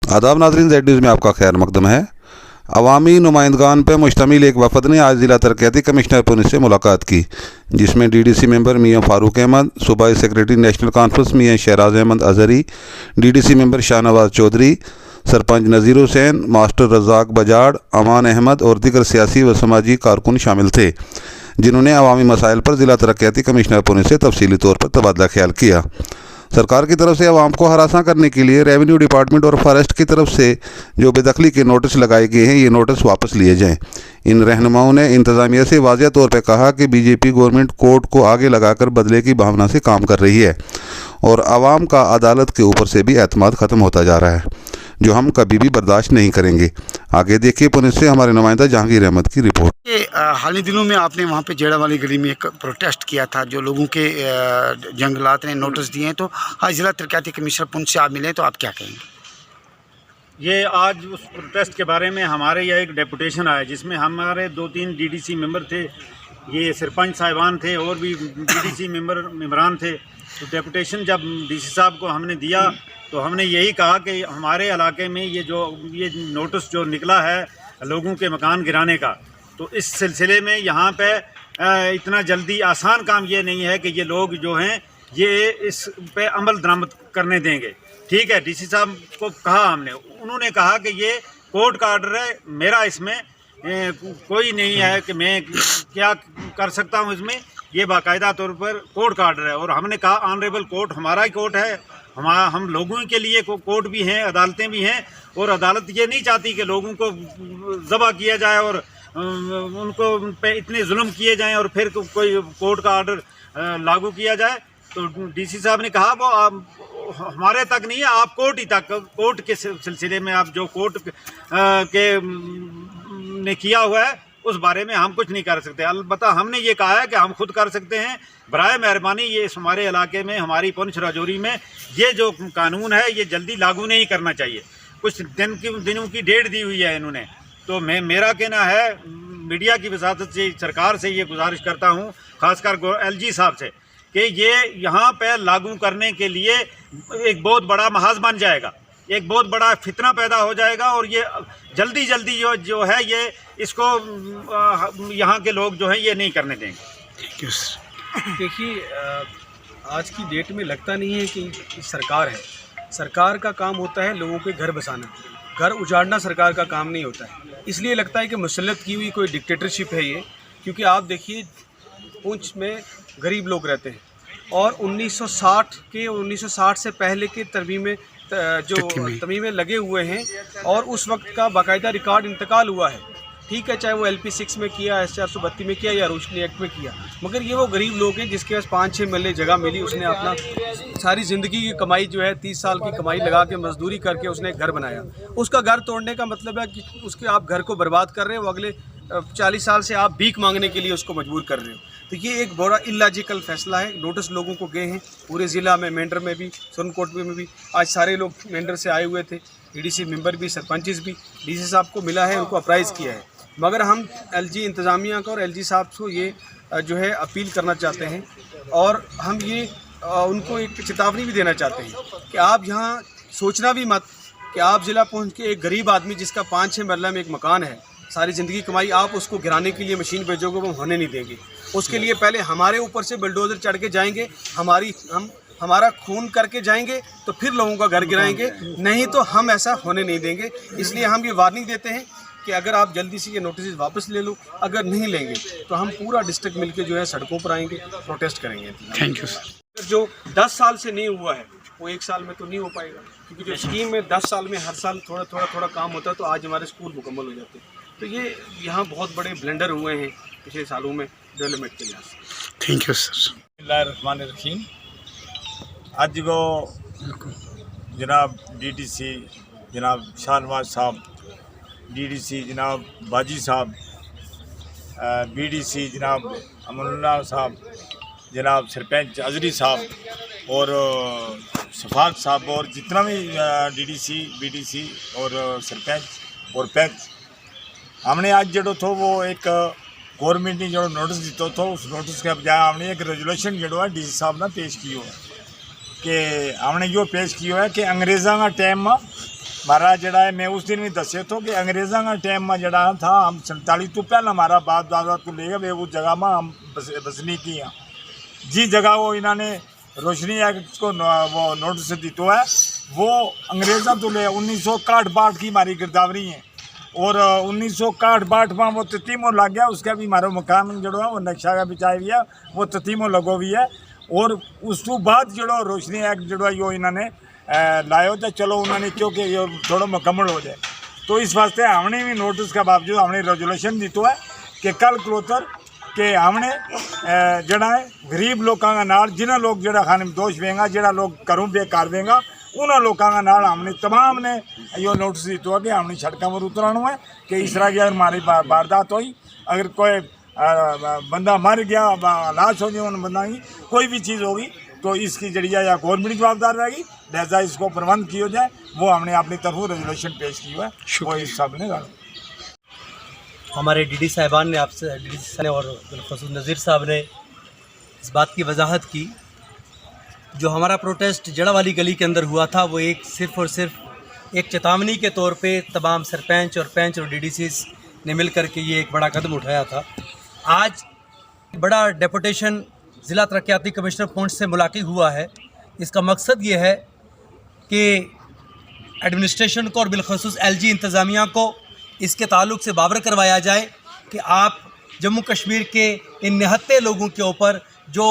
आदाब नाज़रीन, Z news में आपका खैर मकदम है। अवामी नुमाइंदगान पर मुश्तमिल एक वफद ने आज ज़िला तरक्याती कमिश्नर पुलिस से मुलाकात की, जिसमें डीडीसी मेंबर मियां फ़ारूक अहमद, सूबाई सेक्रेटरी नेशनल कॉन्फ्रेंस मियां शहराज अहमद अजहरी, डीडीसी मेंबर शाहनवाज चौधरी, सरपंच नज़ीर हुसैन, मास्टर रज़ाक बजाड़, अमान अहमद और दीगर सियासी व समाजी कारकुन शामिल थे, जिन्होंने अवामी मसाइल पर ज़िला तरक्याती कमिश्नर पुलिस से तफसीली तौर पर तबादला ख्याल किया। सरकार की तरफ से आवाम को हरासा करने के लिए रेवेन्यू डिपार्टमेंट और फॉरेस्ट की तरफ से जो बेदखली के नोटिस लगाए गए हैं, ये नोटिस वापस लिए जाएं। इन रहनुमाओं ने इंतज़ामिया से वाज़ेह तौर पर कहा कि बीजेपी गवर्नमेंट कोर्ट को आगे लगाकर बदले की भावना से काम कर रही है और आवाम का अदालत के ऊपर से भी एतमाद ख़त्म होता जा रहा है, जो हम कभी भी बर्दाश्त नहीं करेंगे। आगे देखिए पुलिस से हमारे नुमाइंदा जहांगीर अहमद की रिपोर्ट। हाल ही दिनों में आपने वहाँ पे जेड़ा वाली गली में एक प्रोटेस्ट किया था, जो लोगों के जंगलात ने नोटिस दिए हैं, तो आज जिला तरक्याती कमिश्नर पुंछ से आप मिले, तो आप क्या कहेंगे? ये आज उस प्रोटेस्ट के बारे में हमारे यहाँ एक डेपुटेशन आया, जिसमें हमारे 2-3 डीडीसी मेंबर थे, ये सरपंच साहिबान थे और भी डीडीसी मेंबरान थे। तो डेपुटेशन जब डीसी साहब को हमने दिया तो हमने यही कहा कि हमारे इलाके में ये नोटिस जो निकला है लोगों के मकान गिराने का, तो इस सिलसिले में यहाँ पे इतना जल्दी आसान काम ये नहीं है कि ये लोग जो हैं ये इस पे अमल दरामद करने देंगे। ठीक है, डीसी साहब को कहा हमने, उन्होंने कहा कि ये कोर्ट का ऑर्डर है, मेरा इसमें कोई नहीं है कि मैं क्या कर सकता हूँ इसमें, ये बाकायदा तौर पर कोर्ट का ऑर्डर है। और हमने कहा ऑनरेबल कोर्ट हमारा ही कोर्ट है, हम लोगों के लिए कोर्ट भी हैं, अदालतें भी हैं, और अदालत ये नहीं चाहती कि लोगों को ज़बह किया जाए और उनको पे इतने जुल्म किए जाएं और फिर कोई कोर्ट का ऑर्डर लागू किया जाए। तो डीसी साहब ने कहा वो हमारे तक नहीं है, आप कोर्ट ही तक, कोर्ट के सिलसिले में आप जो कोर्ट के ने किया हुआ है उस बारे में हम कुछ नहीं कर सकते। अलबत्ता हमने ये कहा है कि हम खुद कर सकते हैं, बराए मेहरबानी ये हमारे इलाके में, हमारी पुंछ राजौरी में ये जो कानून है ये जल्दी लागू नहीं करना चाहिए। कुछ दिनों की डेट दी हुई है इन्होंने। तो मेरा कहना है, मीडिया की वसातत से सरकार से ये गुजारिश करता हूँ, ख़ासकर एलजी साहब से, कि ये यहाँ पे लागू करने के लिए एक बहुत बड़ा महाज बन जाएगा, एक बहुत बड़ा फितना पैदा हो जाएगा, और ये जल्दी जो है ये इसको यहाँ के लोग जो हैं ये नहीं करने देंगे। देखिए, आज की डेट में लगता नहीं है कि सरकार है, सरकार का काम होता है लोगों के घर बसाना, घर उजाड़ना सरकार का काम नहीं होता है। इसलिए लगता है कि मुसल्लत की हुई कोई डिक्टेटरशिप है ये, क्योंकि आप देखिए पुंछ में गरीब लोग रहते हैं और 1960 से पहले के तमीमें लगे हुए हैं, और उस वक्त का बाकायदा रिकॉर्ड इंतकाल हुआ है। ठीक है, चाहे वो LP 6 में किया, SC 432 में किया या रोशनी एक्ट में किया, मगर ये वो गरीब लोग हैं जिसके पास 5-6 मरले जगह मिली, उसने अपना सारी ज़िंदगी की कमाई जो है 30 साल की कमाई लगा के मजदूरी करके उसने घर बनाया। उसका घर तोड़ने का मतलब है कि उसके आप घर को बर्बाद कर रहे हो, अगले 40 साल से आप भीख मांगने के लिए उसको मजबूर कर रहे हो। तो ये एक बड़ा इलॉजिकल फैसला है। नोटिस लोगों को गए हैं पूरे ज़िला में, मेंढर में भी, सोनकोट में भी। आज सारे लोग मेंढर से आए हुए थे, डीडीसी मेंबर भी, सरपंच भी, डीसी साहब को मिला है, उनको अप्राइज़ किया है। मगर हम LG इंतज़ामिया को और LG साहब को ये जो है अपील करना चाहते हैं, और हम ये उनको एक चेतावनी भी देना चाहते हैं कि आप यहाँ सोचना भी मत कि आप ज़िला पहुँच के एक गरीब आदमी जिसका 5-6 मरला में एक मकान है, सारी ज़िंदगी कमाई, आप उसको गिराने के लिए मशीन भेजोगे, वो होने नहीं देंगे। उसके लिए पहले हमारे ऊपर से बुलडोज़र चढ़ के जाएंगे, हमारा खून करके जाएंगे, तो फिर लोगों का घर गिराएंगे, नहीं तो हम ऐसा होने नहीं देंगे। इसलिए हम ये वार्निंग देते हैं कि अगर आप जल्दी से ये नोटिस वापस ले लो, अगर नहीं लेंगे तो हम पूरा डिस्ट्रिक्ट मिलके जो है सड़कों पर आएंगे, प्रोटेस्ट करेंगे। Thank you sir. जो 10 साल से नहीं हुआ है वो 1 साल में तो नहीं हो पाएगा, क्योंकि जो स्कीम में 10 साल में हर साल थोड़ा काम होता है, तो आज हमारे स्कूल मुकम्मल हो जाते हैं। तो ये यहाँ बहुत बड़े ब्लेंडर हुए हैं पिछले सालों में डेवलपमेंट के लिहाज से। Thank you sir. बिस्मिल्लाहिर्रहमानिर्रहीम। आज वो जनाब DDC जनाब शाहनवाज साहब, DDC जनाब बाजी साहब, BDC जनाब अमनुल्लाह साहब, जनाब सरपंच अजहरी साहब और सफारत साहब, और जितना भी DDC BDC और सरपंच और पंच, हमने आज जो थो वो एक गवर्नमेंट ने जो नोटिस दिता था, उस नोटिस के बजाय हमने एक रेजोल्यूशन जो है डीसी साहब ने पेश की हो। कि हमने यो पेश किया है कि अंग्रेज़ों का टाइम में हमारा जड़ा है, मैं उस दिन भी दसे तो कि अंग्रेज़ों का टाइम में जड़ा था, हम 47 तो पहले हमारा बाप दादा को ले गए उस जगह में हम बसनी की हैं। जिस जगह वो इन्होंने रोशनी एक्ट को वो नोटिस दी तो है, वो अंग्रेज़ों तो ले 1961 की हमारी गिरदावरी है और 1961 में वो ततीमो लग गया। उसका भी हमारा मकान जड़ो है वो नक्शा का बिछाया हुआ है, वो ततीमो लगो भी है। और उस तो बाद जड़ो रोशनी एक्ट जड़ो है यो इन्होंने लायो तो चलो उन्होंने क्योंकि ये थोड़ा मुकम्मल हो जाए, तो इस वास्ते हमने भी नोटिस का बावजूद हमने रेजोल्यूशन दी तो है कि कल क्लोतर कि हमने जड़ा है गरीब लोगों का नाल जिन्हें लोग जड़ा खाने में दोष वेंगा, जड़ा लोग घरों बेकार वेंगा, उन्होंने लोगों का नाल हमने तमाम ने यो नोटिस दी तो है कि हमने सड़कों पर उतराना है कि इस तरह की अगर हमारी वारदात हुई, अगर कोई बंदा मर गया, लाश हो गई उन बंदा की कोई भी चीज़ होगी तो इसकी जरिया या गवर्नमेंट जवाबदार रहेगी, लिहाजा इसको प्रबंध किया जाए। वो हमने अपनी तरफ रेजोल्यूशन पेश किया है, वो इस सब ने हमारे डीडी साहिबान ने आपसे डीडी साहब ने और बिलखुसूस नज़ीर साहब ने इस बात की वजाहत की, जो हमारा प्रोटेस्ट जड़ा वाली गली के अंदर हुआ था वो एक सिर्फ़ और सिर्फ एक चेतावनी के तौर पे तमाम सरपंच और पंच और डीडीसीज ने मिल कर के ये एक बड़ा कदम उठाया था। आज बड़ा डेपुटेशन ज़िला तरक्याती कमिश्नर पुंछ से मुलाकात हुआ है। इसका मकसद ये है कि एडमिनिस्ट्रेशन को और बिलखुसूस एलजी इंतज़ामिया को इसके ताल्लुक़ से बावर करवाया जाए कि आप जम्मू कश्मीर के इन निहत्ते लोगों के ऊपर जो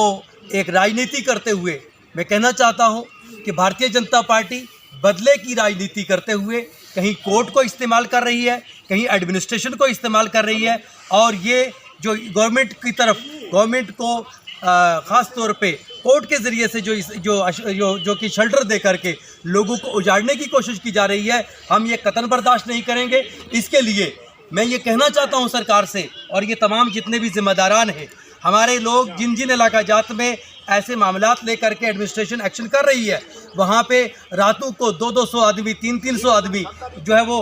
एक राजनीति करते हुए, मैं कहना चाहता हूं कि भारतीय जनता पार्टी बदले की राजनीति करते हुए कहीं कोर्ट को इस्तेमाल कर रही है, कहीं एडमिनिस्ट्रेशन को इस्तेमाल कर रही है, और ये जो गवर्नमेंट की तरफ गवर्नमेंट को ख़ास तौर पे कोर्ट के ज़रिए से जो कि शेल्टर दे करके लोगों को उजाड़ने की कोशिश की जा रही है, हम ये कतन बर्दाश्त नहीं करेंगे। इसके लिए मैं ये कहना चाहता हूँ सरकार से और ये तमाम जितने भी ज़िम्मेदारान हैं, हमारे लोग जिन जिन इलाका जात में ऐसे मामलात लेकर के एडमिनिस्ट्रेशन एक्शन कर रही है, वहाँ पे रातों को 200-200 आदमी 300-300 आदमी जो है वो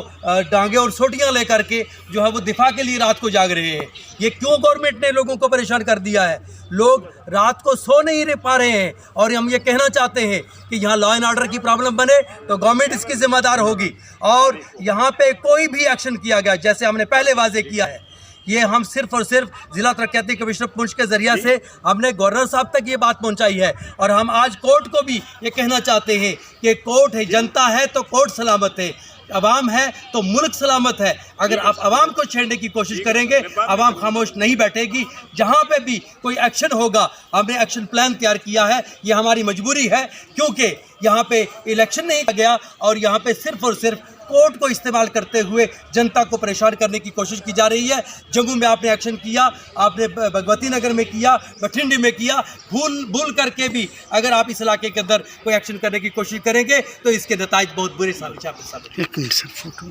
डांगे और सोटियाँ लेकर के जो है वो दिफा के लिए रात को जाग रहे हैं। ये क्यों गवर्नमेंट ने लोगों को परेशान कर दिया है? लोग रात को सो नहीं रह पा रहे हैं और हम ये कहना चाहते हैं कि यहाँ लॉ एंड ऑर्डर की प्रॉब्लम बने तो गवर्नमेंट इसकी जिम्मेदार होगी। और यहाँ पे कोई भी एक्शन किया गया, जैसे हमने पहले वाजे किया है, ये हम सिर्फ और सिर्फ ज़िला तरक्याती कमिश्नर पुंछ के ज़रिए से हमने गवर्नर साहब तक ये बात पहुंचाई है। और हम आज कोर्ट को भी ये कहना चाहते हैं कि कोर्ट है, जनता है तो कोर्ट सलामत है, अवाम है तो मुल्क सलामत है। अगर आप अवाम को छेड़ने की कोशिश करेंगे, अवाम खामोश नहीं बैठेगी। जहाँ पे भी कोई एक्शन होगा, हमने एक्शन प्लान तैयार किया है, ये हमारी मजबूरी है क्योंकि यहाँ पे इलेक्शन नहीं गया और यहाँ पे सिर्फ और सिर्फ कोर्ट को इस्तेमाल करते हुए जनता को परेशान करने की कोशिश की जा रही है। जम्मू में आपने एक्शन किया, आपने भगवती नगर में किया, बठिंडी में किया, भूल करके भी अगर आप इस इलाके के अंदर कोई एक्शन करने की कोशिश करेंगे तो इसके नताइज बहुत बुरे साबित। एक मिनट सर, फोटो